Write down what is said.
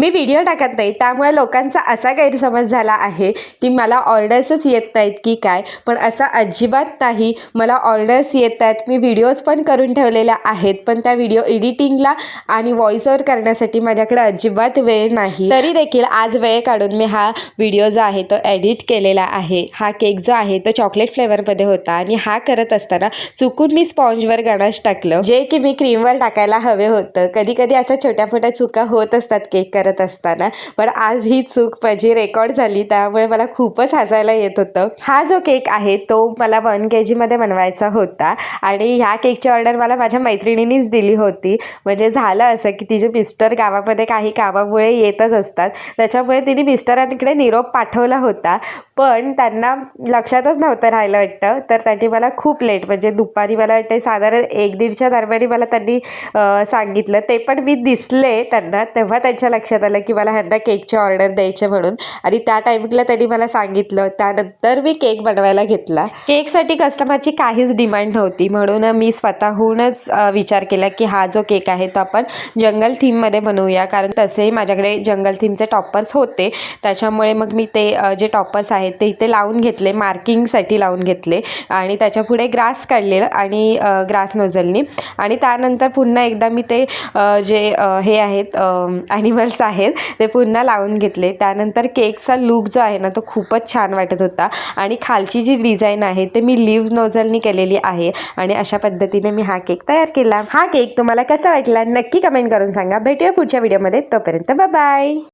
मी video टाकत नाही त्यामुळे लोकांचा असा गैरसमज झाला आहे की मला ऑर्डर्सच येत नाहीत की काय, पण असं अजिबात नाही. मला ऑर्डर्स येत आहेत, मी व्हिडिओज पण करून ठेवलेल्या आहेत, पण त्या व्हिडिओ एडिटिंगला आणि व्हॉइस ओव्हर करण्यासाठी माझ्याकडे अजिबात वेळ नाही. तरी देखील आज वेळ काढून मी हा व्हिडिओ जो आहे तो एडिट केलेला आहे. हा केक जो आहे तो चॉकलेट फ्लेवरमध्ये होता आणि हा करत असताना चुकून मी स्पॉन्जवर गणाश टाकलं, जे की मी क्रीमवर टाकायला हवे होतं. कधी कधी अशा छोट्या मोठ्या चुका होत असतात केक करत असताना, पण आज ही चूक माझी रेकॉर्ड झाली, त्यामुळे मला खूपच हसायला येत होतं. हा जो केक आहे तो मला 1 kg मध्ये बनवायचा होता आणि ह्या केकची ऑर्डर मला माझ्या मैत्रिणींनीच दिली होती. म्हणजे झालं असं की तिचे मिस्टर गावामध्ये काही कामामुळे येतच असतात, त्याच्यामुळे तिने मिस्टरांकडे निरोप पाठवला होता, पण त्यांना लक्षातच नव्हतं राहिलं वाटतं. तर त्यांनी मला खूप लेट, म्हणजे दुपारी मला वाटतं साधारण 1-1:30च्या दरम्यान मला त्यांनी सांगितलं. ते पण मी दिसले त्यांना, तेव्हा त्यांच्या लक्षात आलं की मला ह्यांना केकची ऑर्डर द्यायची म्हणून, आणि त्या टायमिंगला त्यांनी मला सांगितलं. त्यानंतर मी केक बनवायला घेतला. केकसाठी कस्टमरची काहीच डिमांड नव्हती, म्हणून मी स्वतःहूनच विचार केला की हा जो केक आहे तो आपण जंगल थीममध्ये बनवूया, कारण तसेही माझ्याकडे जंगल थीमचे टॉपर्स होते. त्याच्यामुळे मग मी ते जे टॉपर्स आहेत ते इथे लावून घेतले, मार्किंगसाठी लावून घेतले आणि त्याच्यापुढे ग्रास काढलेलं आणि ग्रास नोझलनी, आणि त्यानंतर पुन्हा एकदा मी ते जे हे आहेत ॲनिमल्स आहेत ते पुन्हा लावून घेतले. त्यानंतर केकचा लुक जो आहे ना तो खूपच छान वाटत होता आणि खालची जी डिझाईन आहे ते मी लीव्ज नोझलनी केलेली आहे आणि अशा पद्धतीने मी हा केक तयार केला. हा केक तुम्हाला कसा वाटला नक्की कमेंट करून सांगा. भेटूया पुढच्या व्हिडिओमध्ये, तोपर्यंत बाय बाय.